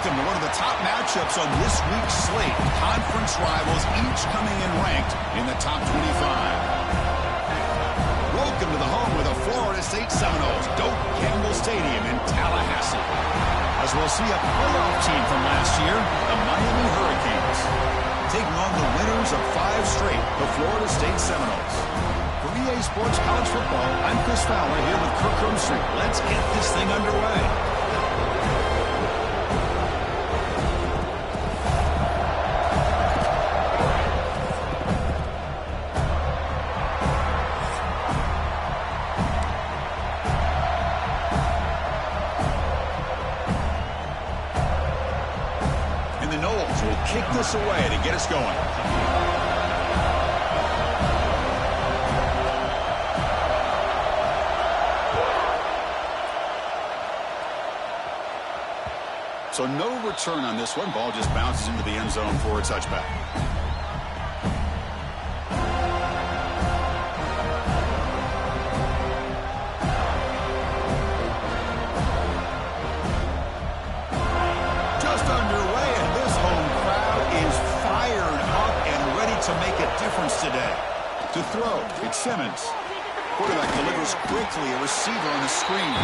Welcome to one of the top matchups on this week's slate. Conference rivals each coming in ranked in the top 25. Welcome to the home of the Florida State Seminoles, Doak Campbell Stadium in Tallahassee. As we'll see a playoff team from last year, the Miami Hurricanes, taking on the winners of 5 straight, the Florida State Seminoles. For EA Sports College Football, I'm Chris Fowler here with Kirk Rumstreet. Let's get this thing underway. And the Noles will kick this away to get us going. So no return on this one. Ball just bounces into the end zone for a touchback. Just underway, and this home crowd is fired up and ready to make a difference today. To throw, it's Simmons. Quarterback delivers quickly, a receiver on the screen.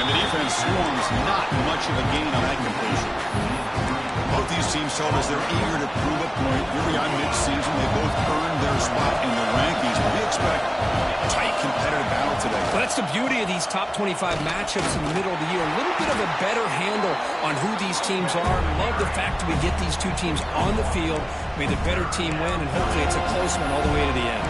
And the defense swarms, not much of a gain on that completion. Both these teams told us they're eager to prove a point. Here we are mid-season. They both earned their spot in the rankings. But we expect a tight, competitive battle today. Well, that's the beauty of these top 25 matchups in the middle of the year. A little bit of a better handle on who these teams are. Love the fact that we get these two teams on the field. May the better team win, and hopefully it's a close one all the way to the end.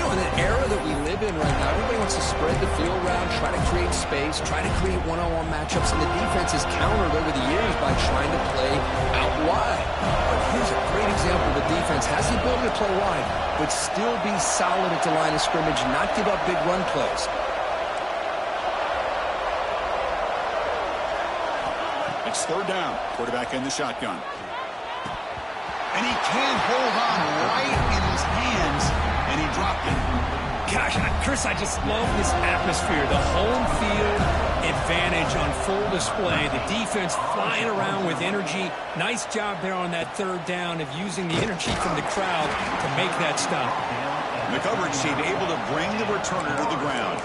In the era that we live in right now, everybody wants to spread the field around, try to create space, try to create one-on-one matchups, and the defense has countered over the years by trying to play out wide. But here's a great example of the defense. Has the ability to play wide, but still be solid at the line of scrimmage, not give up big run plays. It's third down. Quarterback in the shotgun. And he can't hold on right in his hands. And he dropped it. Gosh, Chris, I just love this atmosphere. The home field advantage on full display. The defense flying around with energy. Nice job there on that third down of using the energy from the crowd to make that stop. The coverage team able to bring the returner to the ground.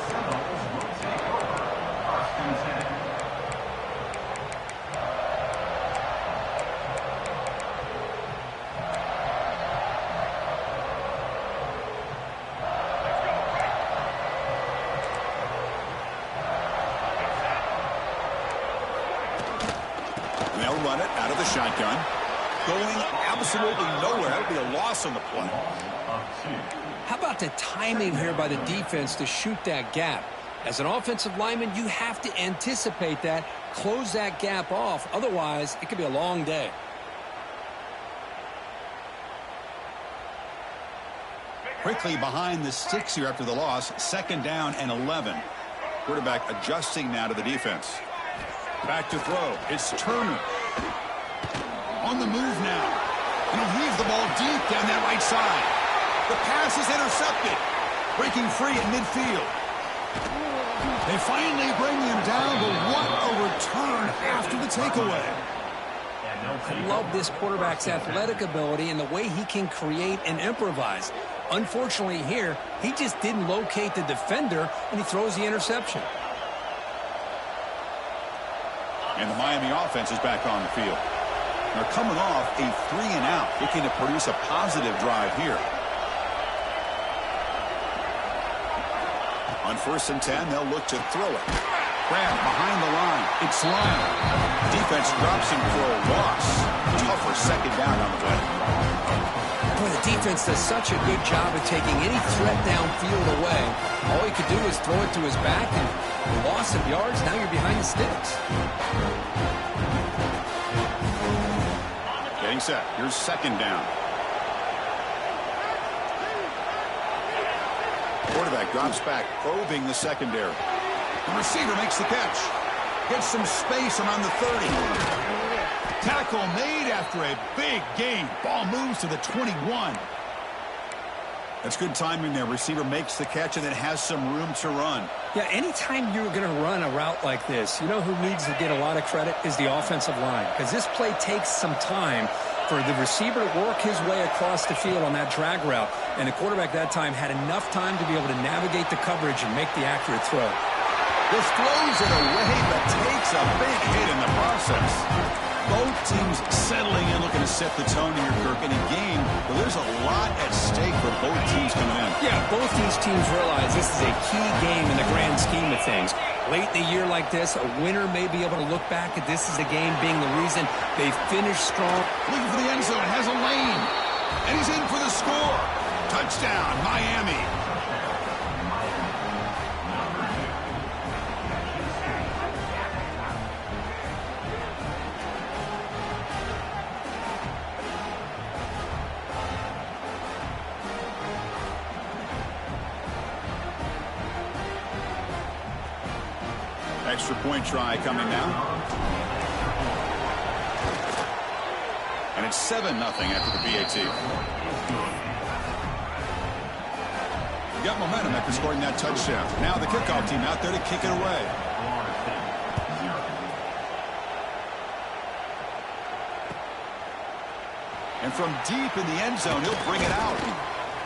They'll run it out of the shotgun. Going absolutely nowhere. That would be a loss on the play. How about the timing here by the defense to shoot that gap? As an offensive lineman, you have to anticipate that, close that gap off. Otherwise, it could be a long day. Quickly behind the sticks here after the loss. 2nd down and 11. Quarterback adjusting now to the defense. Back to throw. It's Turner. On the move now. And he'll heave the ball deep down that right side. The pass is intercepted. Breaking free at midfield. They finally bring him down, but what a return after the takeaway. I love this quarterback's athletic ability and the way he can create and improvise. Unfortunately here, he just didn't locate the defender, and he throws the interception. And the Miami offense is back on the field. They're coming off a 3-and-out, looking to produce a positive drive here. On 1st and 10, they'll look to throw it. Grab behind the line. It's Lyle. Defense drops him for a loss. Tougher 2nd down on the way. Boy, the defense does such a good job of taking any threat downfield away. All he could do is throw it to his back, and loss of yards, now you're behind the sticks. Getting set. Here's 2nd down. Quarterback drops back, probing the secondary. The receiver makes the catch. Gets some space around the 30. Tackle made after a big gain. Ball moves to the 21. That's good timing there. Receiver makes the catch and then has some room to run. Yeah, anytime you're going to run a route like this, you know who needs to get a lot of credit is the offensive line, because this play takes some time for the receiver to work his way across the field on that drag route, and the quarterback that time had enough time to be able to navigate the coverage and make the accurate throw. This throws it away, but takes a big hit in the process. Both teams settling in, looking to set the tone here, Kirk, in a game where there's a lot at stake for both teams coming in. Yeah, both these teams realize this is a key game in the grand scheme of things. Late in the year like this, a winner may be able to look back at this as a game being the reason they finished strong. Looking for the end zone, has a lane, and he's in for the score. Touchdown, Miami. Extra point try coming now. And it's 7-0 after the PAT. Got momentum after scoring that touchdown. Now the kickoff team out there to kick it away. And from deep in the end zone, he'll bring it out.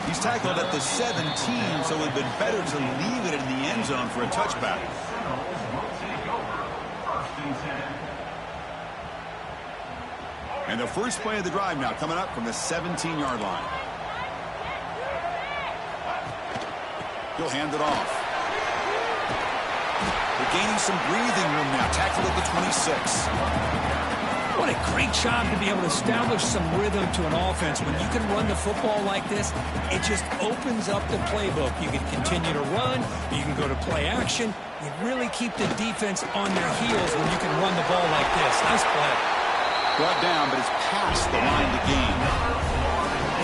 He's tackled at the 17, so it would have been better to leave it in the end zone for a touchback. And the first play of the drive now coming up from the 17-yard line. He'll hand it off. They're gaining some breathing room now. Tackled at the 26. What a great job to be able to establish some rhythm to an offense. When you can run the football like this, it just opens up the playbook. You can continue to run. You can go to play action. You really keep the defense on their heels when you can run the ball like this. Nice play. Brought down, but it's past the line to gain.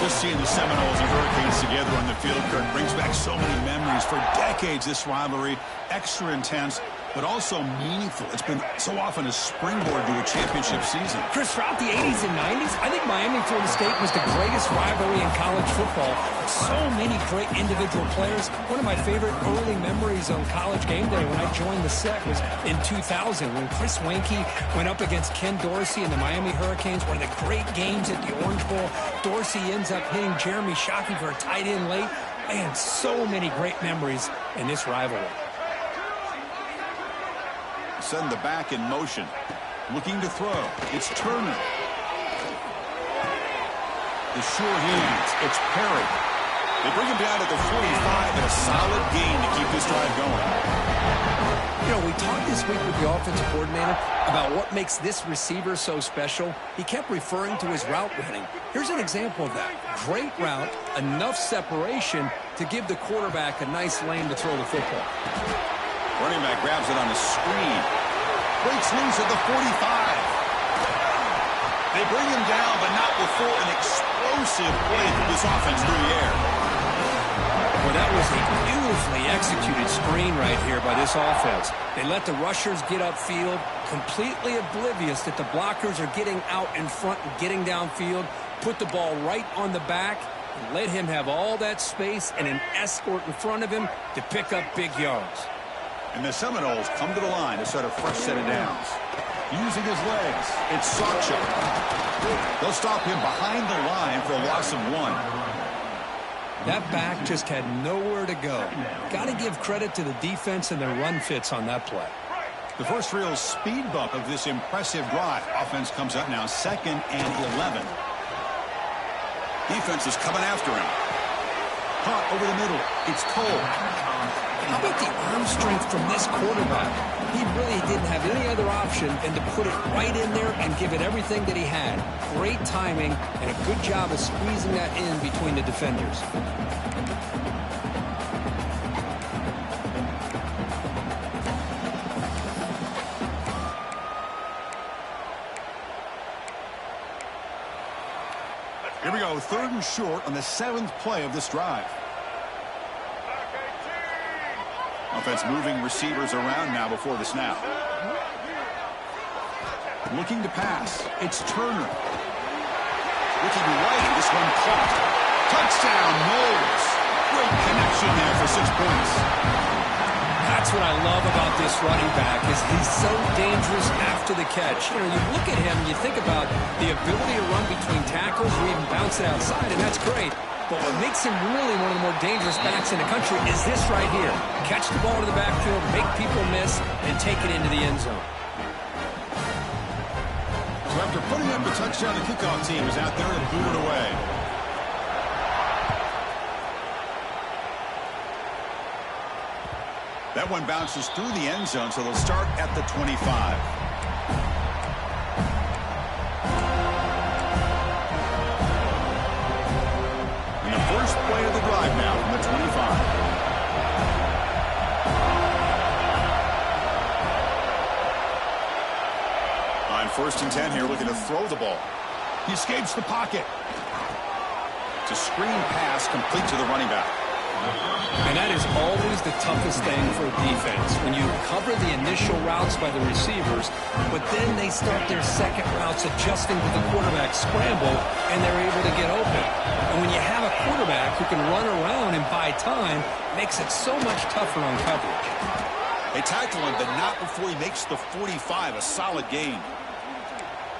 Just seeing the Seminoles and Hurricanes together on the field, Kirk, brings back so many memories. For decades, this rivalry, extra intense, but also meaningful. It's been so often a springboard to a championship season. Chris, throughout the 80s and 90s, I think Miami-Florida State was the greatest rivalry in college football. So many great individual players. One of my favorite early memories on College Game Day when I joined the set was in 2000 when Chris Weinke went up against Ken Dorsey and the Miami Hurricanes. One of the great games at the Orange Bowl. Dorsey ends up hitting Jeremy Shockey for a tight end late. Man, so many great memories in this rivalry. Send the back in motion. Looking to throw. It's Turner. The sure hands. It's Perry. They bring him down at the 45 and a solid gain to keep this drive going. You know, we talked this week with the offensive coordinator about what makes this receiver so special. He kept referring to his route running. Here's an example of that. Great route, enough separation to give the quarterback a nice lane to throw the football. Running back grabs it on the screen. Breaks loose at the 45. They bring him down, but not before an explosive play through this offense through the air. Well, that was a beautifully executed screen right here by this offense. They let the rushers get upfield, completely oblivious that the blockers are getting out in front and getting downfield, put the ball right on the back, and let him have all that space and an escort in front of him to pick up big yards. And the Seminoles come to the line to start a fresh set of downs. Using his legs, it's Sancho. They'll stop him behind the line for a loss of 1. That back just had nowhere to go. Got to give credit to the defense and their run fits on that play. The first real speed bump of this impressive drive. Offense comes up now 2nd and 11. Defense is coming after him. Caught over the middle. It's Cole. How about the arm strength from this quarterback? He really didn't have any other option than to put it right in there and give it everything that he had. Great timing and a good job of squeezing that in between the defenders. Here we go, 3rd and short on the 7th play of this drive. Offense moving receivers around now before the snap. Looking to pass. It's Turner. Looking right. This one caught. Touchdown, Knowles. Great connection there for 6 points. That's what I love about this running back is he's so dangerous after the catch. You know, you look at him and you think about the ability to run between tackles or even bounce it outside, and that's great. But what makes him really one of the more dangerous backs in the country is this right here. Catch the ball to the backfield, make people miss, and take it into the end zone. So after putting up the touchdown, the kickoff team is out there to boot it away. That one bounces through the end zone, so they'll start at the 25. And the first play of the drive now from the 25. On 1st and 10 here, looking to throw the ball. He escapes the pocket. It's a screen pass complete to the running back. And that is always the toughest thing for a defense, when you cover the initial routes by the receivers, but then they start their second routes adjusting to the quarterback scramble, and they're able to get open. And when you have a quarterback who can run around and buy time, it makes it so much tougher on coverage. They tackle him, but not before he makes the 45, a solid gain.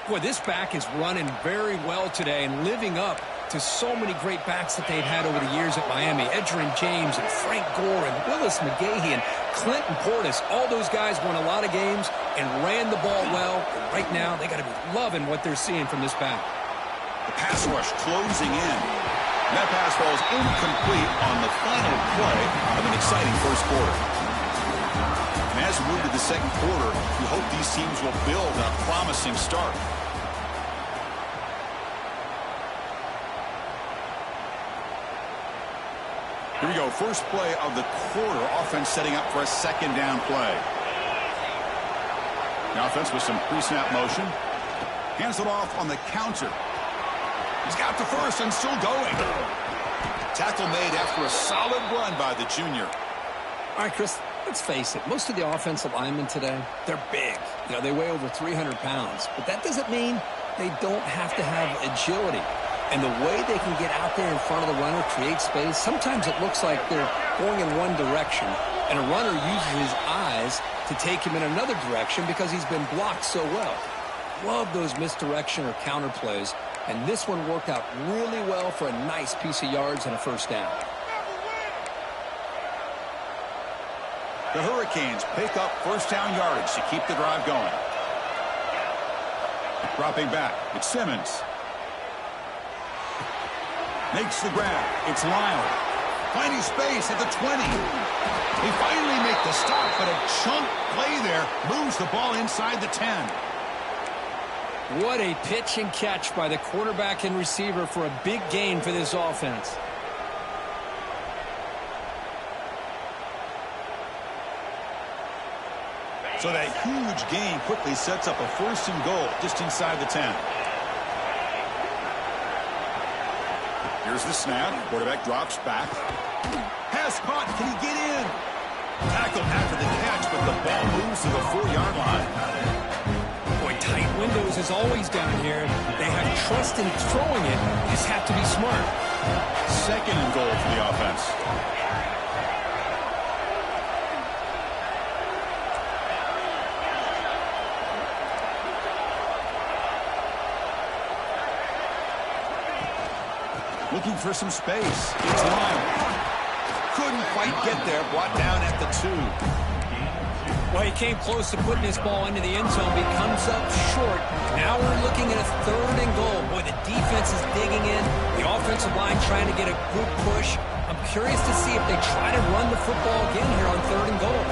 Boy, this back is running very well today and living up to so many great backs that they've had over the years at Miami. Edgerrin James and Frank Gore and Willis McGahee and Clinton Portis. All those guys won a lot of games and ran the ball well. And right now, they got to be loving what they're seeing from this back. The pass rush closing in. And that pass falls incomplete on the final play of an exciting first quarter. And as we move to the second quarter, we hope these teams will build on a promising start. Here we go, first play of the quarter. Offense setting up for a second down play. The offense with some pre-snap motion. Hands it off on the counter. He's got the first and still going. Tackle made after a solid run by the junior. All right, Chris, let's face it. Most of the offensive linemen today, they're big. You know, they weigh over 300 pounds. But that doesn't mean they don't have to have agility. And the way they can get out there in front of the runner, create space, sometimes it looks like they're going in one direction, and a runner uses his eyes to take him in another direction because he's been blocked so well. Love those misdirection or counter plays, and this one worked out really well for a nice piece of yards and a first down. The Hurricanes pick up first down yardage to keep the drive going. Dropping back, it's Simmons. Makes the grab. It's Lyle. Finding space at the 20. They finally make the stop, but a chunk play there moves the ball inside the 10. What a pitch and catch by the quarterback and receiver for a big gain for this offense. So that huge gain quickly sets up a first and goal just inside the 10. Here's the snap. Quarterback drops back. Pass caught. Can he get in? Tackled after the catch, but the ball moves to the 4-yard line. Boy, tight windows is always down here. They have trust in throwing it. You just have to be smart. Second and goal for the offense. Looking for some space. It's Lyle. Couldn't quite get there. Brought down at the 2. Well, he came close to putting his ball into the end zone, but he comes up short. Now we're looking at a third and goal. Boy, the defense is digging in. The offensive line trying to get a good push. I'm curious to see if they try to run the football again here on third and goal.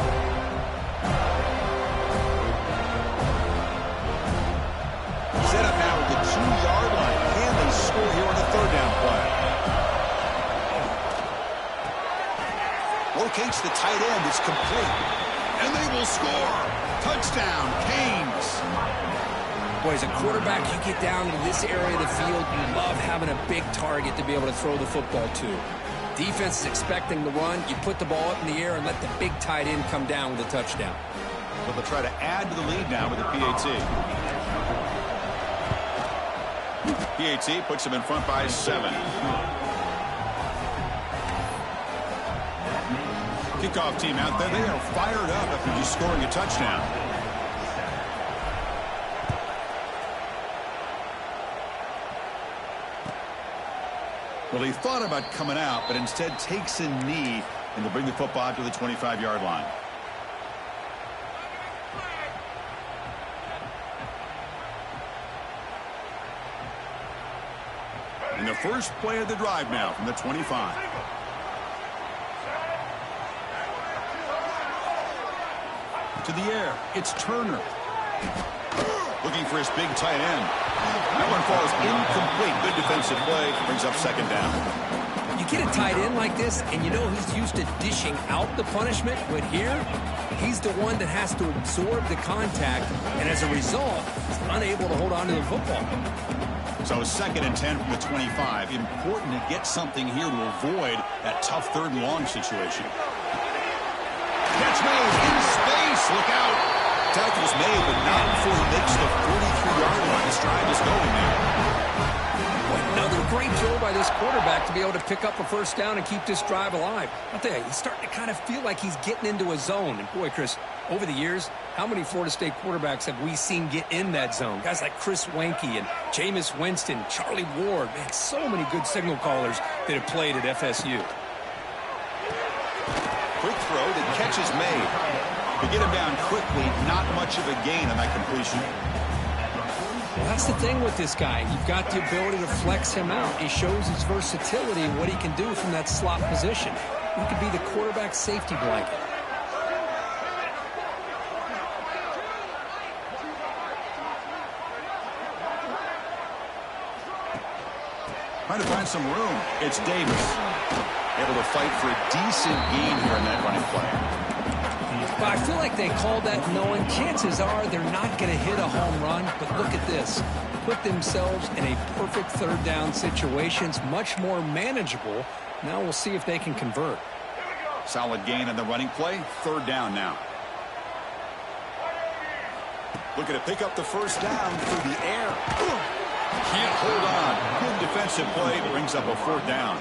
Set up now at the 2-yard line. Can they score here on the third down play? Locates the tight end. It's complete. And they will score. Touchdown, Canes. Boy, as a quarterback, you get down into this area of the field, you love having a big target to be able to throw the football to. Defense is expecting the run. You put the ball up in the air and let the big tight end come down with a touchdown. So they'll try to add to the lead now with the PAT. PAT puts them in front by 7. Kickoff team out there, they are fired up after just scoring a touchdown. Well, he thought about coming out, but instead takes a knee and to bring the football out to the 25-yard line. And the first play of the drive now from the 25. To the air, it's Turner. Looking for his big tight end. That one falls incomplete. Good defensive play. Brings up second down. You get a tight end like this, and you know he's used to dishing out the punishment, but here, he's the one that has to absorb the contact, and as a result, he's unable to hold on to the football. So 2nd and 10 from the 25. Important to get something here to avoid that tough 3rd and long situation. Catch made in space. Look out. Tackle's made, but not before he makes the 43-yard line. His drive is going there. Another great throw by this quarterback to be able to pick up a first down and keep this drive alive. I'll tell you, he's starting to kind of feel like he's getting into a zone. And boy, Chris, over the years, how many Florida State quarterbacks have we seen get in that zone? Guys like Chris Wenke and Jameis Winston, Charlie Ward. Man, so many good signal callers that have played at FSU. Quick throw, the catch is made. To get him down quickly, not much of a gain on that completion. Well, that's the thing with this guy. You've got the ability to flex him out. He shows his versatility and what he can do from that slot position. He could be the quarterback safety blanket. Trying to find some room. It's Davis. Able to fight for a decent gain here in that running play. But I feel like they called that knowing chances are they're not going to hit a home run. But look at this. Put themselves in a perfect 3rd down situation. It's much more manageable. Now we'll see if they can convert. Solid gain on the running play. 3rd down now. Looking to pick up the first down through the air. Can't hold on. Good defensive play. Brings up a 4th down.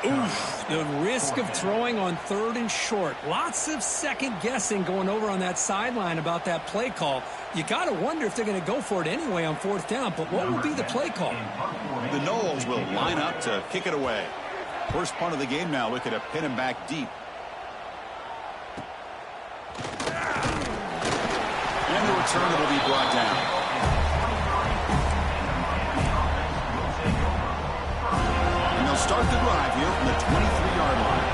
Oof, the risk of throwing on 3rd and short. Lots of second guessing going over on that sideline about that play call. You got to wonder if they're going to go for it anyway on 4th down, but what will be the play call? The Noles will line up to kick it away. First punt of the game now. Looking to pin him back deep. And the return will be brought down. Start the drive here from the 23-yard line.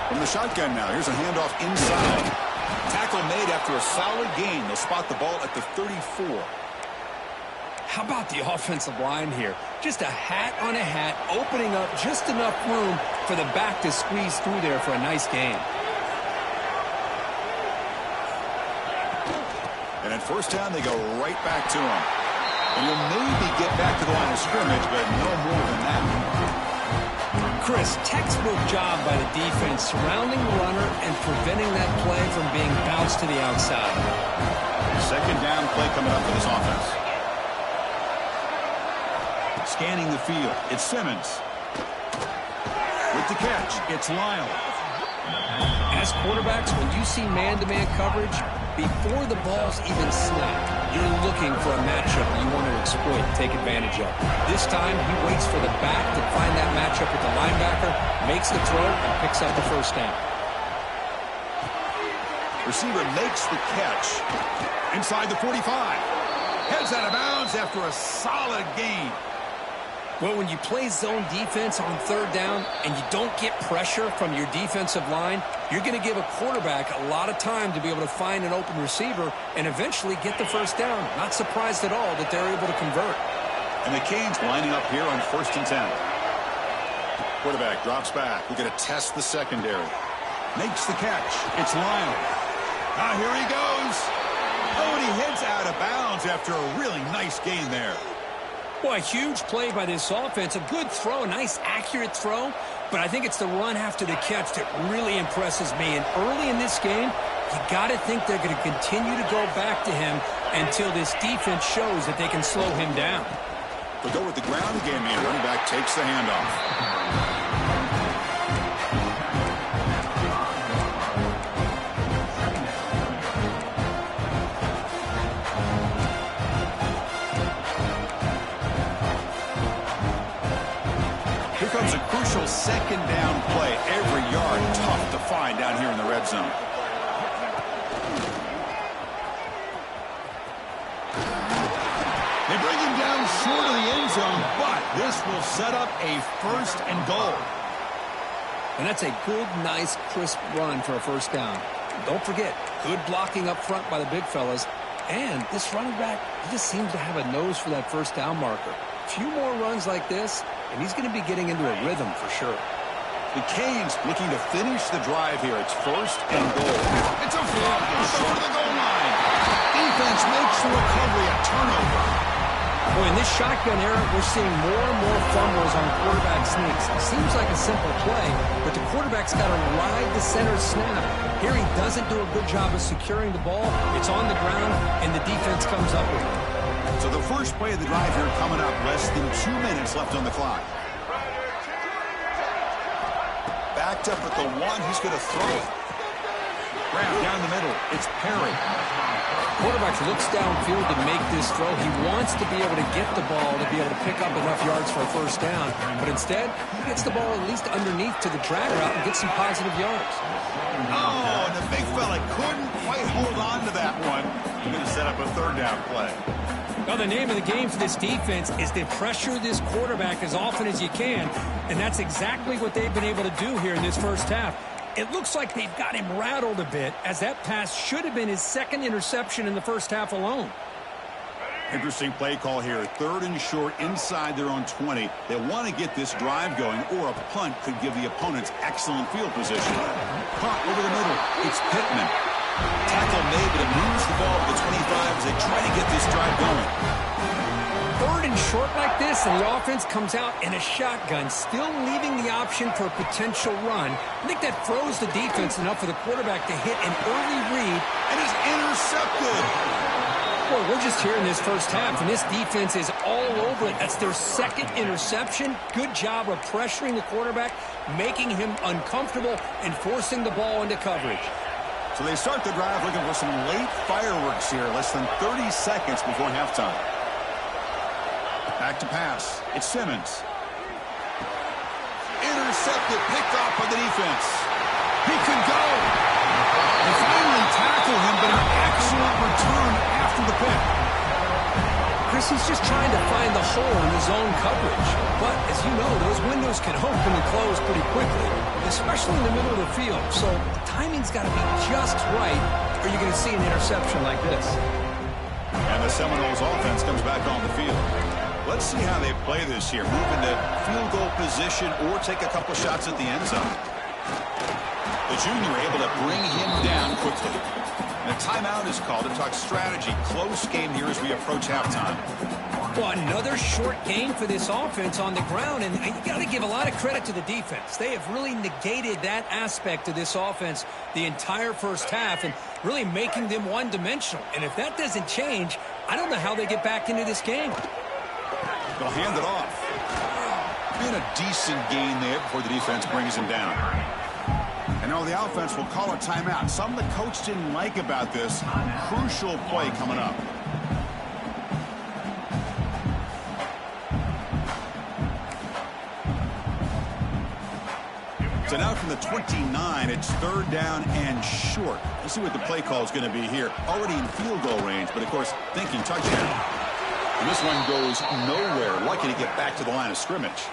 From the shotgun now, here's a handoff inside. Tackle made after a solid gain. They'll spot the ball at the 34. How about the offensive line here? Just a hat on a hat, opening up just enough room for the back to squeeze through there for a nice gain. And at first down, they go right back to him. And you'll maybe get back to the line of scrimmage, but no more than that. Chris, textbook job by the defense surrounding the runner and preventing that play from being bounced to the outside. 2nd down play coming up for this offense. Scanning the field, it's Simmons. With the catch, it's Lyle. As quarterbacks, when you see man-to-man coverage, before the ball's even snapped, you're looking for a matchup you want to exploit and take advantage of. This time, he waits for the back to find that matchup with the linebacker, makes the throw, and picks up the first down. Receiver makes the catch inside the 45. Heads out of bounds after a solid gain. Well, when you play zone defense on 3rd down and you don't get pressure from your defensive line, you're going to give a quarterback a lot of time to be able to find an open receiver and eventually get the first down. Not surprised at all that they're able to convert. And the Canes lining up here on 1st and 10. Quarterback drops back. We're going to test the secondary. Makes the catch. It's Lyle. Now here he goes. Oh, and he heads out of bounds after a really nice gain there. Boy, a huge play by this offense. A good throw, a nice accurate throw. But I think it's the run after the catch that really impresses me. And early in this game, you got to think they're going to continue to go back to him until this defense shows that they can slow him down. They'll go with the ground game here. Running back takes the handoff. Here comes a crucial second down play. Every yard tough to find down here in the red zone. They bring him down short of the end zone, but this will set up a 1st and goal. And that's a good, nice, crisp run for a first down. Don't forget, good blocking up front by the big fellas. And this running back, he just seems to have a nose for that first down marker. A few more runs like this, and he's going to be getting into a rhythm for sure. The Canes looking to finish the drive here. It's 1st and goal. It's a fumble short of the goal line. Defense makes the recovery a turnover. Boy, in this shotgun era, we're seeing more and more fumbles on quarterback sneaks. It seems like a simple play, but the quarterback's got to ride the center snap. Here he doesn't do a good job of securing the ball. It's on the ground, and the defense comes up with it. So the first play of the drive here coming up. Less than 2 minutes left on the clock. Backed up at the 1. He's going to throw it. Grab down the middle. It's Perry. Quarterback looks downfield to make this throw. He wants to be able to get the ball to be able to pick up enough yards for a first down. But instead, he gets the ball at least underneath to the drag route and gets some positive yards. Oh, and the big fella couldn't quite hold on to that one. He's going to set up a 3rd down play. Well, the name of the game for this defense is to pressure this quarterback as often as you can, and that's exactly what they've been able to do here in this first half. It looks like they've got him rattled a bit, as that pass should have been his 2nd interception in the first half alone. Interesting play call here. 3rd and short inside their own 20. They want to get this drive going, or a punt could give the opponents excellent field position. Punt over the middle. It's Pittman. Tackle made, but it moves the ball to the 25 as they try to get this drive going. 3rd and short like this, and the offense comes out in a shotgun, still leaving the option for a potential run. I think that throws the defense enough for the quarterback to hit an early read. And is intercepted. Boy, we're just here in this first half, and this defense is all over it. That's their 2nd interception. Good job of pressuring the quarterback, making him uncomfortable, and forcing the ball into coverage. So they start the drive looking for some late fireworks here, less than 30 seconds before halftime. Back to pass. It's Simmons. Intercepted, picked off by the defense. He could go. They finally tackle him, but an excellent return after the pick. Chris, he's just trying to find the hole in his own coverage. But, as you know, those windows can open and close pretty quickly, especially in the middle of the field. So the timing's got to be just right, or you're going to see an interception like this. And the Seminoles offense comes back on the field. Let's see how they play this here. Move into field goal position or take a couple shots at the end zone. The junior able to bring him down quickly. And a timeout is called to talk strategy. Close game here as we approach halftime. Well, another short game for this offense on the ground, and you got to give a lot of credit to the defense. They have really negated that aspect of this offense the entire first half and really making them one-dimensional. And if that doesn't change, I don't know how they get back into this game. They'll hand it off. And a decent gain there before the defense brings him down. And now the offense will call a timeout. Something the coach didn't like about this. Crucial play coming up. So now from the 29, it's 3rd down and short. Let's see what the play call is going to be here. Already in field goal range, but of course, thinking touchdown. And this one goes nowhere. Lucky to get back to the line of scrimmage.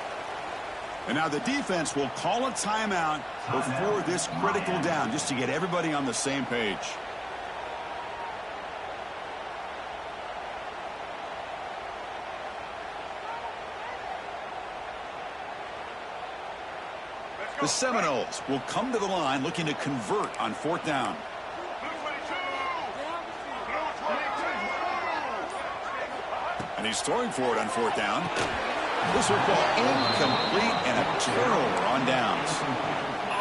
And now the defense will call a timeout before this critical down, just to get everybody on the same page. The Seminoles will come to the line looking to convert on 4th down. And he's throwing for it on 4th down. This will call incomplete and a turnover on downs.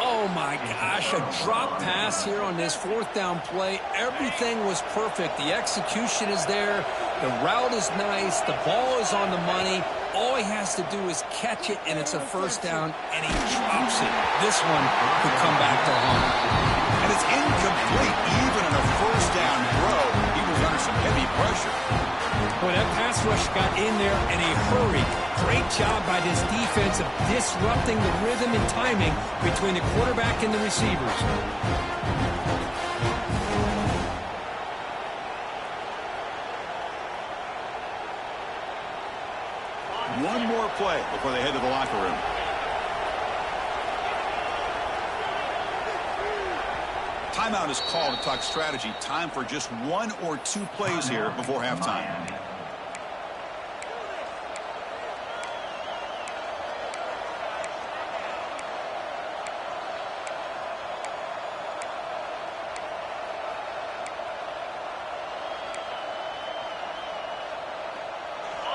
Oh, Oh, my gosh, a drop pass here on this fourth down play. Everything was perfect. The execution is there. The route is nice. The ball is on the money. All he has to do is catch it, and it's a first down, and he drops it. This one could come back to haunt. And it's incomplete, even in a first down throw. He was under some heavy pressure. Boy, that pass rush got in there in a hurry. Great job by this defense of disrupting the rhythm and timing between the quarterback and the receivers. One more play before they head to the locker room. Timeout is called to talk strategy. Time for just one or two plays here before halftime.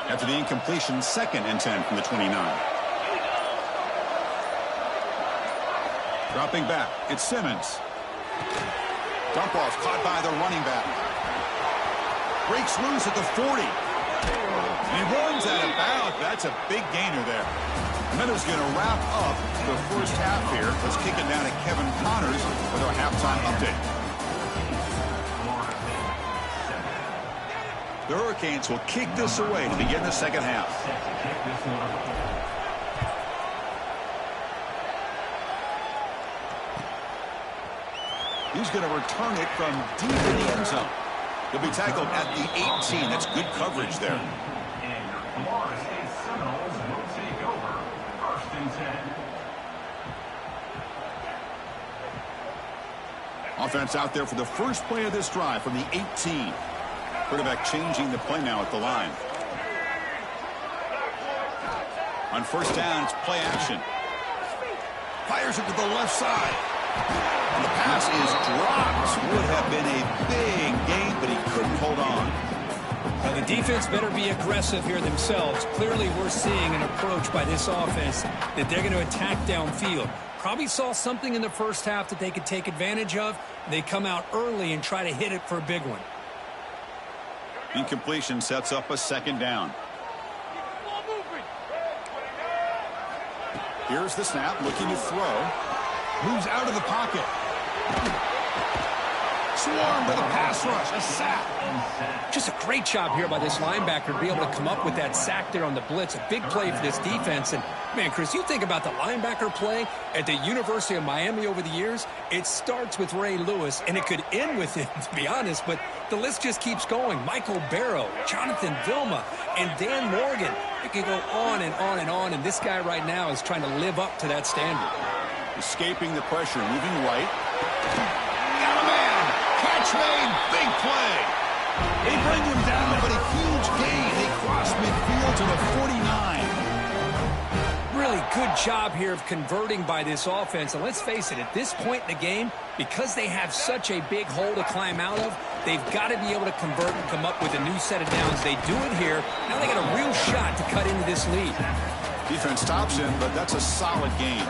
After the incompletion, 2nd and 10 from the 29. Dropping back, it's Simmons. Dump off caught by the running back. Breaks loose at the 40. And he runs out of bounds. That's a big gainer there. And that is going to wrap up the first half here. Let's kick it down to Kevin Connors with our halftime update. The Hurricanes will kick this away to begin the second half. He's going to return it from deep in the end zone. He'll be tackled at the 18. That's good coverage there. Offense out there for the first play of this drive from the 18. Quarterback changing the play now at the line. On first down, it's play action. Fires it to the left side. And the pass is dropped. Would have been a big gain, but he couldn't hold on. Well, the defense better be aggressive here themselves. Clearly, we're seeing an approach by this offense that they're going to attack downfield. Probably saw something in the first half that they could take advantage of. They come out early and try to hit it for a big one. Incompletion sets up a 2nd down. Here's the snap, looking to throw. Moves out of the pocket. Swarmed by the pass rush, a sack. Just a great job here by this linebacker to be able to come up with that sack there on the blitz. A big play for this defense. And, man, Chris, you think about the linebacker play at the University of Miami over the years, it starts with Ray Lewis, and it could end with him, to be honest, but the list just keeps going. Michael Barrow, Jonathan Vilma, and Dan Morgan. It can go on and on and on, and this guy right now is trying to live up to that standard. Escaping the pressure, moving right. Got a man! Catch made, big play! They bring him down, but a huge gain. They cross midfield to the 49. Really good job here of converting by this offense. And let's face it, at this point in the game, because they have such a big hole to climb out of, they've got to be able to convert and come up with a new set of downs. They do it here. Now they got a real shot to cut into this lead. Defense stops him, but that's a solid gain.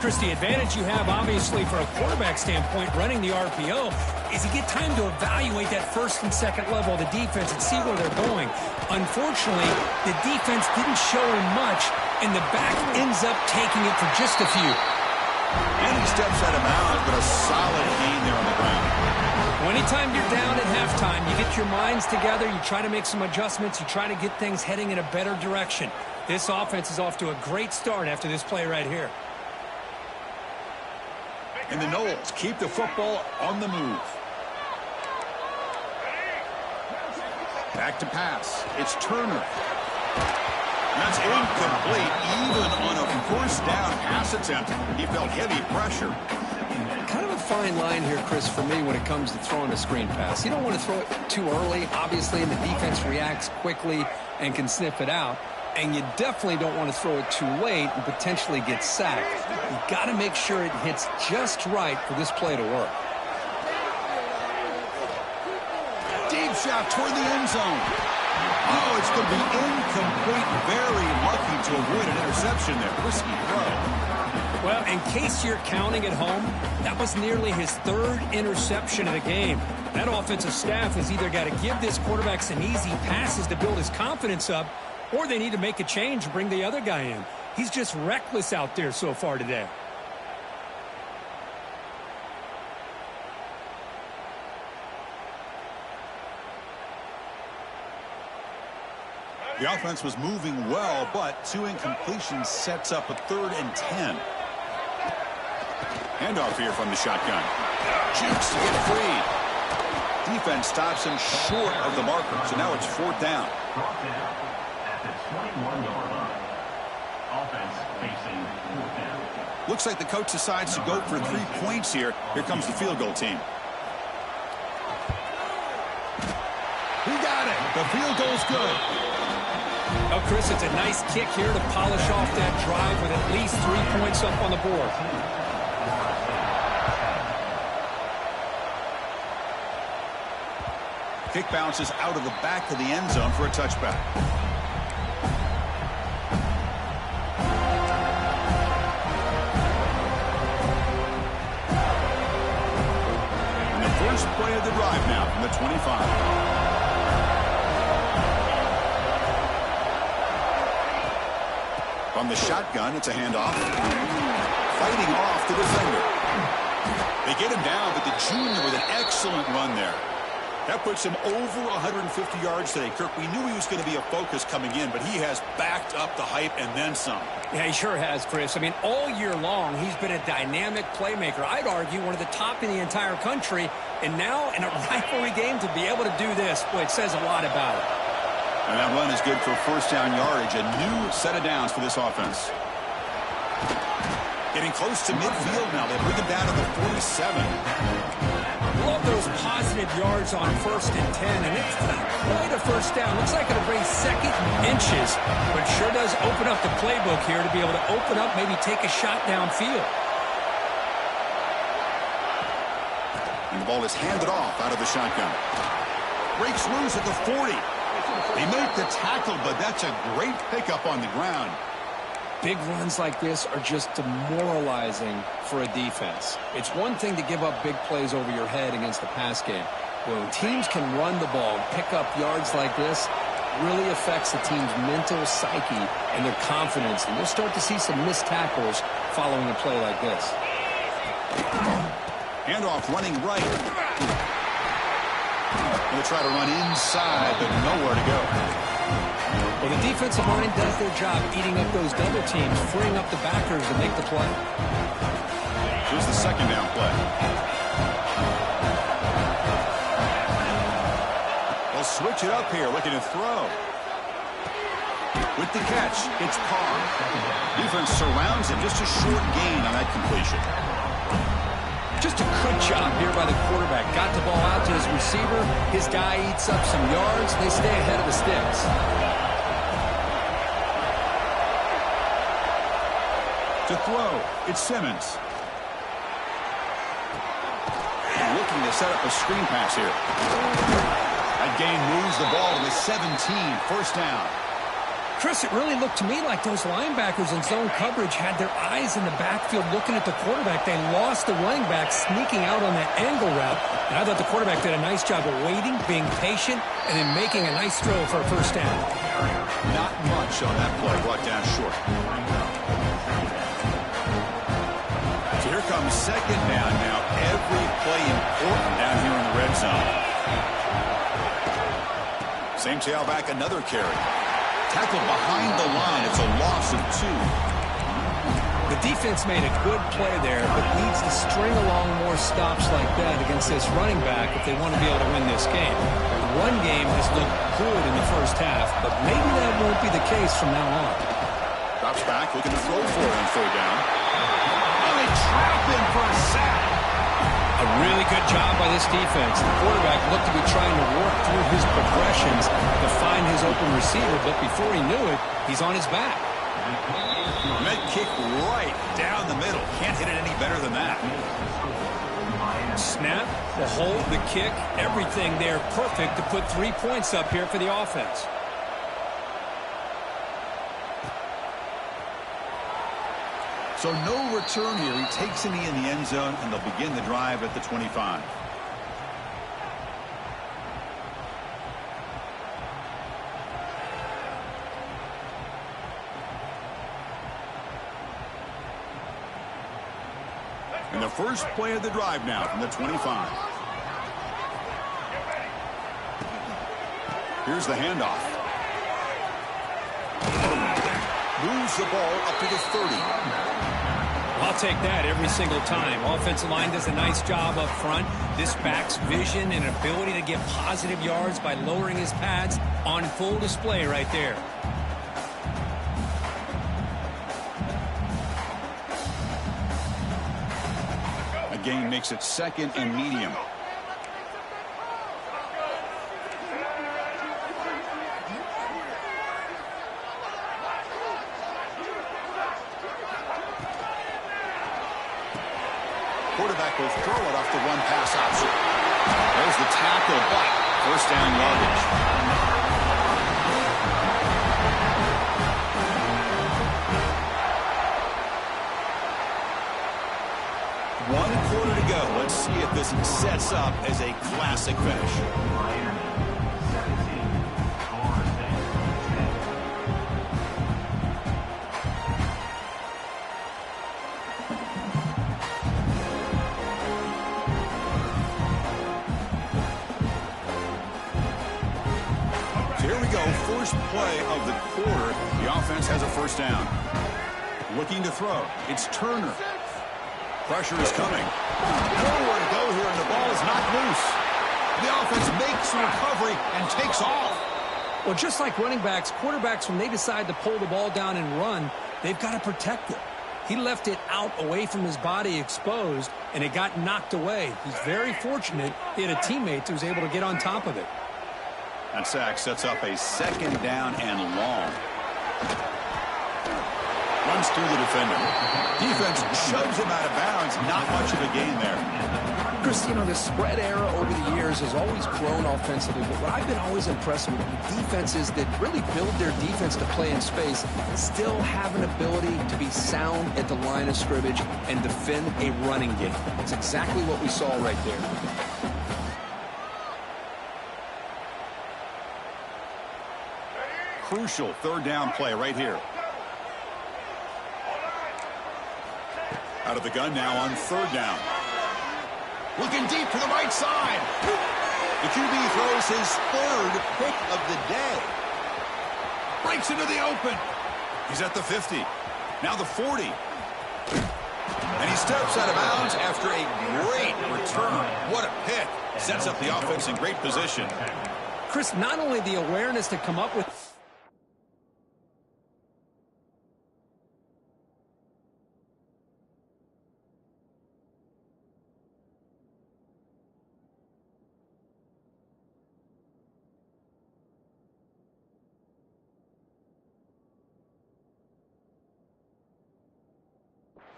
Chris, the advantage you have, obviously, for a quarterback standpoint, running the RPO, is you get time to evaluate that first and second level of the defense and see where they're going. Unfortunately, the defense didn't show him much, and the back ends up taking it for just a few. And he steps out of bounds, but a solid gain there on the ground. Well, anytime you're down at halftime, you get your minds together, you try to make some adjustments, you try to get things heading in a better direction. This offense is off to a great start after this play right here. And the Noles keep the football on the move. Back to pass. It's Turner. That's incomplete, even on a first down pass attempt. He felt heavy pressure. Kind of a fine line here, Chris, for me when it comes to throwing a screen pass. You don't want to throw it too early, obviously, and the defense reacts quickly and can sniff it out. And you definitely don't want to throw it too late and potentially get sacked. You've got to make sure it hits just right for this play to work. Deep shot toward the end zone. Oh, it's going to be incomplete. Very lucky to avoid an interception there. Risky throw. Well, in case you're counting at home, that was nearly his third interception of the game. That offensive staff has either got to give this quarterback some easy passes to build his confidence up, or they need to make a change and bring the other guy in. He's just reckless out there so far today. The offense was moving well, but 2 incompletions sets up a 3rd and 10. Handoff here from the shotgun. Jukes to get free. Defense stops him short of the marker, so now it's 4th down. At the 21-yard line. Offense facing 4th down. Looks like the coach decides to go for 3 points here. Here comes the field goal team. He got it. The field goal's good. Oh, Chris, it's a nice kick here to polish off that drive with at least 3 points up on the board. Kick bounces out of the back of the end zone for a touchback. And the first play of the drive now from the 25. From the shotgun, it's a handoff. Fighting off the defender. They get him down, but the junior with an excellent run there. That puts him over 150 yards today. Kirk, we knew he was going to be a focus coming in, but he has backed up the hype and then some. Yeah, he sure has, Chris. I mean, all year long, he's been a dynamic playmaker. I'd argue one of the top in the entire country. And now, in a rivalry game, to be able to do this, boy, it says a lot about it. And that run is good for 1st down yardage. A new set of downs for this offense. Getting close to midfield now. They bring him down to the 47. Love those positive yards on 1st and 10. And it's not quite a 1st down. Looks like it'll bring 2nd inches. But sure does open up the playbook here to be able to open up, maybe take a shot downfield. And the ball is handed off out of the shotgun. Breaks loose at the 40. They make the tackle, but that's a great pickup on the ground. Big runs like this are just demoralizing for a defense. It's one thing to give up big plays over your head against the pass game. When teams can run the ball and pick up yards like this, it really affects the team's mental psyche and their confidence. And you'll start to see some missed tackles following a play like this. Handoff running right. Going to try to run inside, but nowhere to go. Well, the defensive line does their job eating up those double teams, freeing up the backers to make the play. Here's the 2nd down play. They'll switch it up here, looking to throw. With the catch, it's Carr. Defense surrounds him, just a short gain on that completion. Just a good job here by the quarterback. Got the ball out to his receiver. His guy eats up some yards. They stay ahead of the sticks. To throw, it's Simmons. Looking to set up a screen pass here. That gain moves the ball to the 17, 1st down. Chris, it really looked to me like those linebackers in zone coverage had their eyes in the backfield looking at the quarterback. They lost the running back sneaking out on that angle route. And I thought the quarterback did a nice job of waiting, being patient, and then making a nice throw for a 1st down. Not much on that play, brought down short. So here comes 2nd down now. Every play important down here in the red zone. Same tailback, another carry. Tackle behind the line. It's a loss of 2. The defense made a good play there, but needs to string along more stops like that against this running back if they want to be able to win this game. The run game has looked good in the 1st half, but maybe that won't be the case from now on. Drops back, looking to throw for it on 3rd down. And they trap him for a sack. A really good job by this defense. The quarterback looked to be trying to work through his progressions to find his open receiver, but before he knew it, he's on his back. And that kick right down the middle. Can't hit it any better than that. Snap, the hold, the kick, everything there perfect to put 3 points up here for the offense. So no return here. He takes a knee in the end zone, and they'll begin the drive at the 25. And the first play of the drive now from the 25. Here's the handoff. Moves the ball up to the 30. I'll take that every single time. Offensive line does a nice job up front. This back's vision and ability to get positive yards by lowering his pads on full display right there. A gain makes it second and medium. Quarterback will throw it off the one-pass option. There's the tackle, but first down yardage. One quarter to go. Let's see if this sets up as a classic finish. First play of the quarter. The offense has a first down. Looking to throw. It's Turner. Pressure is coming. Nowhere to go here, and the ball is knocked loose. The offense makes the recovery and takes off. Well, just like running backs, quarterbacks, when they decide to pull the ball down and run, they've got to protect it. He left it out away from his body exposed, and it got knocked away. He's very fortunate he had a teammate who was able to get on top of it. That sack sets up a second down and long. Runs through the defender. Defense shoves him out of bounds. Not much of a gain there. Chris, you know, the spread era over the years has always grown offensively, but what I've been always impressed with defenses that really build their defense to play in space still have an ability to be sound at the line of scrimmage and defend a running game. That's exactly what we saw right there. Crucial third down play right here. Out of the gun now on third down. Looking deep to the right side. The QB throws his third pick of the day. Breaks into the open. He's at the 50. Now the 40. And he steps out of bounds after a great return. What a pick. Sets up the offense in great position. Chris, not only the awareness to come up with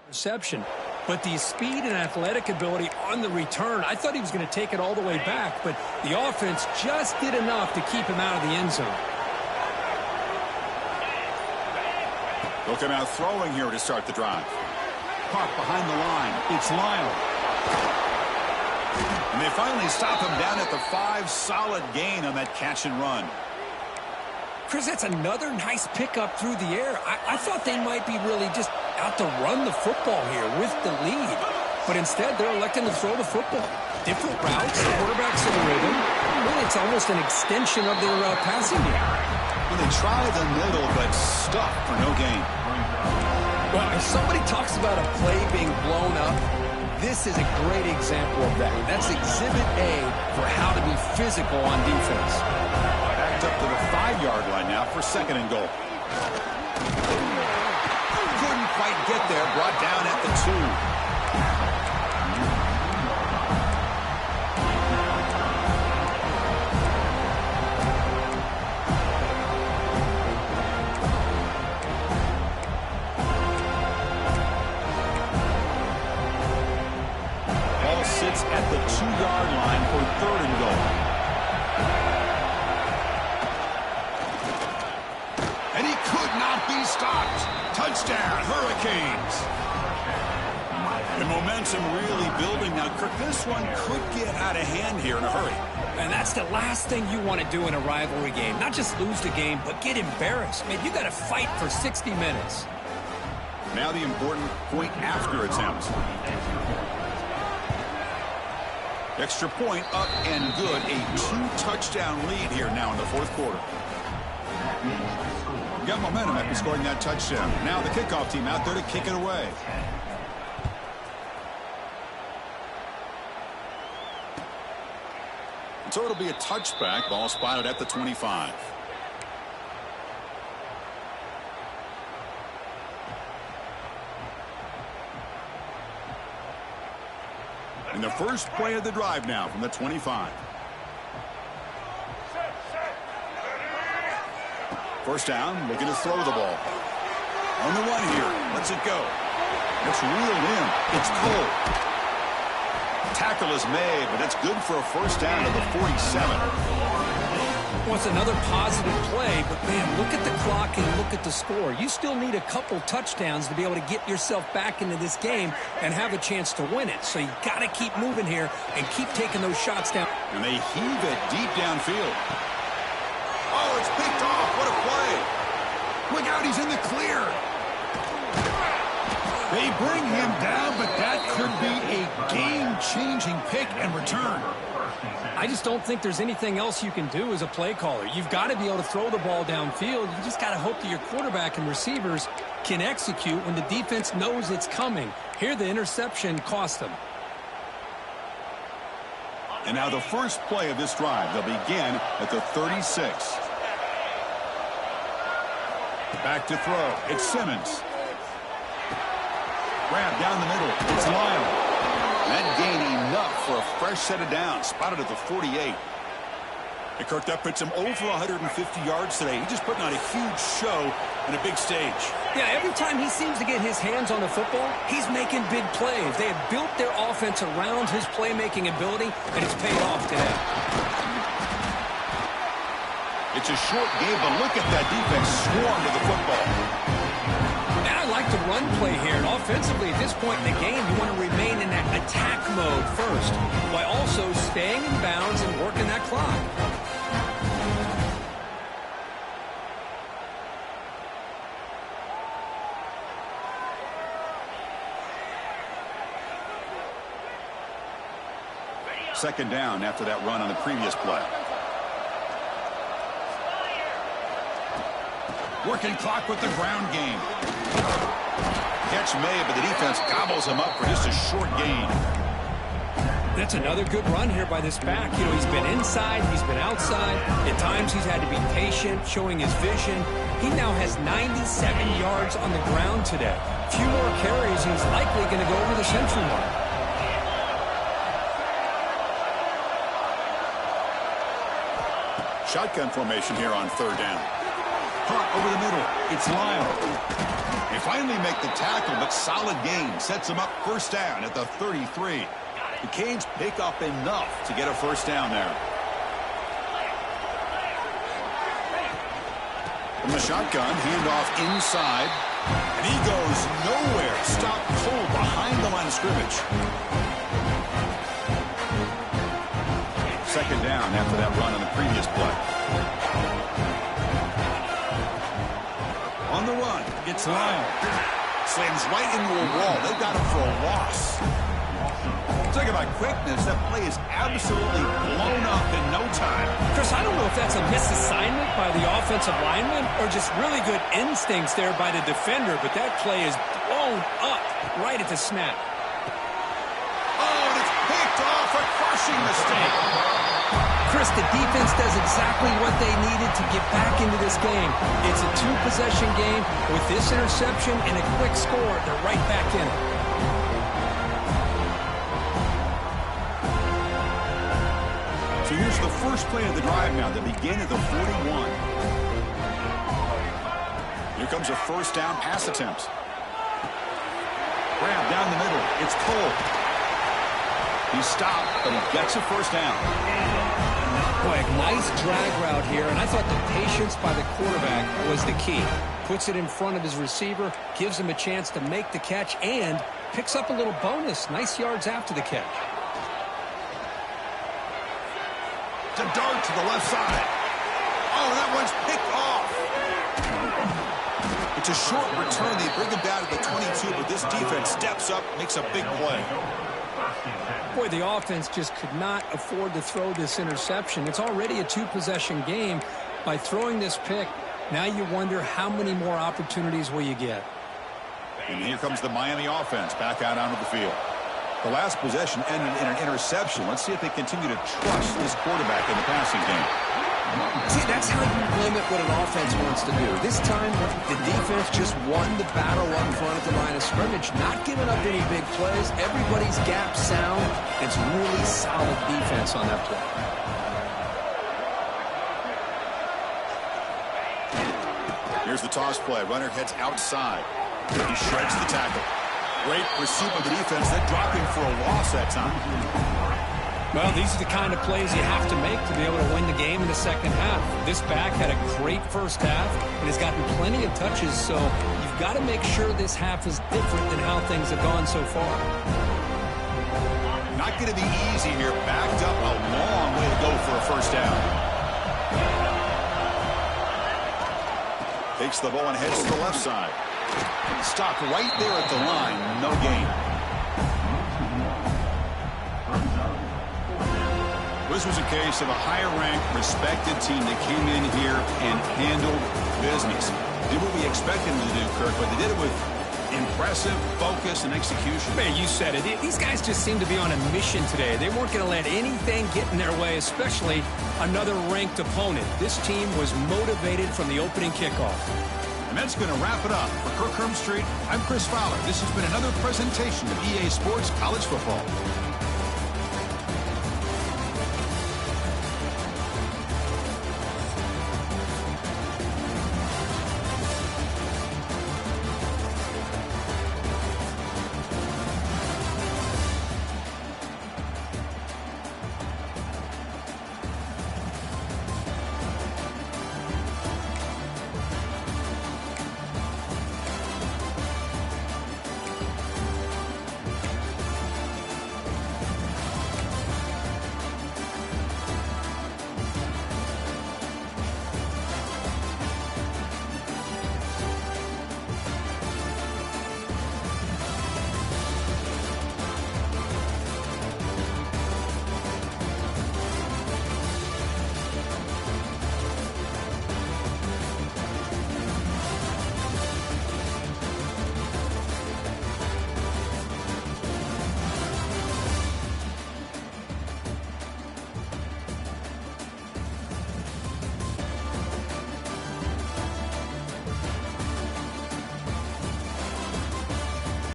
reception, but the speed and athletic ability on the return, I thought he was going to take it all the way back, but the offense just did enough to keep him out of the end zone. They'll come out throwing here to start the drive. Caught behind the line. It's Lyle. And they finally stop him down at the 5. Solid gain on that catch and run. Chris, that's another nice pickup through the air. I thought they might be really just out to run the football here with the lead. But instead, they're electing to throw the football. Different routes, the quarterback's in rhythm. Really, it's almost an extension of their passing game. Well, they try the middle, but stuck for no gain. Well, if somebody talks about a play being blown up, this is a great example of that. That's exhibit A for how to be physical on defense. Backed up to the 5-yard line now for second and goal. Couldn't quite get there. Brought down at the 2. Sits at the 2-yard line for third and goal. And he could not be stopped. Touchdown, Hurricanes. And momentum really building. Now, Kirk, this one could get out of hand here in a hurry. And that's the last thing you want to do in a rivalry game. Not just lose the game, but get embarrassed. Man, you got to fight for 60 minutes. Now the important point after attempt. Extra point up and good. A 2-touchdown lead here now in the fourth quarter. Got momentum after scoring that touchdown. Now the kickoff team out there to kick it away. So it'll be a touchback. Ball spotted at the 25. And the first play of the drive now from the 25. First down, looking to throw the ball. On the run here, lets it go. It's reeled in. It's Cole. Tackle is made, but that's good for a first down to the 47. Well, it's another positive play, but, man, look at the clock and look at the score. You still need a couple touchdowns to be able to get yourself back into this game and have a chance to win it. So you got to keep moving here and keep taking those shots down. And they heave it deep downfield. Oh, it's picked off. What a play. Look out, he's in the clear. They bring him down, but that could be a game-changing pick and return. I just don't think there's anything else you can do as a play caller. You've got to be able to throw the ball downfield. You just got to hope that your quarterback and receivers can execute when the defense knows it's coming. Here, the interception cost them. And now the first play of this drive. They'll begin at the 36. Back to throw. It's Simmons. Grab down the middle. It's Lyle. That gain enough for a fresh set of downs. Spotted at the 48. And Kirk, that puts him over 150 yards today. He's just putting on a huge show and a big stage. Yeah, every time he seems to get his hands on the football, he's making big plays. They have built their offense around his playmaking ability, and it's paid off today. It's a short game, but look at that defense swarm to the football. I like the run play here, and offensively at this point in the game, you want to remain in that attack mode first, while also staying in bounds and working that clock. Second down after that run on the previous play. Working clock with the ground game. Catch made, but the defense gobbles him up for just a short gain. That's another good run here by this back. You know, he's been inside, he's been outside. At times he's had to be patient, showing his vision. He now has 97 yards on the ground today. A few more carries, and he's likely going to go over the century mark. Shotgun formation here on third down. Hot over the middle. It's Lyle. They finally make the tackle, but solid gain. Sets them up first down at the 33. The Canes pick up enough to get a first down there. From the shotgun, handoff inside. And he goes nowhere. Stopped cold behind the line of scrimmage. Second down after that run on the previous play. On the run, it's Lyle. Slams right into a wall. They got him for a loss. Talking about quickness, that play is absolutely blown up in no time. Chris, I don't know if that's a misassignment by the offensive lineman or just really good instincts there by the defender, but that play is blown up right at the snap. Oh, and it's picked off. A crushing mistake. Chris, the defense does exactly what they needed to get back into this game. It's a two-possession game. With this interception and a quick score, they're right back in it. So here's the first play of the drive now. They begin at the 41. Here comes a first down pass attempt. Grab down the middle. It's Cole. He stopped, but he gets a first down. Boy, a nice drag route here, and I thought the patience by the quarterback was the key. Puts it in front of his receiver, gives him a chance to make the catch, and picks up a little bonus. Nice yards after the catch. To dart to the left side. Oh, that one's picked off. It's a short return. They bring him down to the 22, but this defense steps up, makes a big play. Boy, the offense just could not afford to throw this interception. It's already a two-possession game. By throwing this pick, now you wonder how many more opportunities will you get. And here comes the Miami offense back out onto the field. The last possession ended in an interception. Let's see if they continue to trust this quarterback in the passing game. See, that's how you limit what an offense wants to do. This time, the defense just won the battle up front at the line of scrimmage, not giving up any big plays. Everybody's gap sound. It's really solid defense on that play. Here's the toss play. Runner heads outside. He shreds the tackle. Great pursuit of the defense. They're dropping for a loss that time. Well, these are the kind of plays you have to make to be able to win the game in the second half. This back had a great first half and has gotten plenty of touches, so you've got to make sure this half is different than how things have gone so far. Not going to be easy here. Backed up a long way to go for a first down. Takes the ball and heads to the left side. Stopped right there at the line. No gain. This was a case of a higher-ranked, respected team that came in here and handled business. Did what we expected them to do, Kirk, but they did it with impressive focus and execution. Man, you said it. These guys just seem to be on a mission today. They weren't going to let anything get in their way, especially another ranked opponent. This team was motivated from the opening kickoff. And that's going to wrap it up. For Kirk Hermstreet, I'm Chris Fowler. This has been another presentation of EA Sports College Football.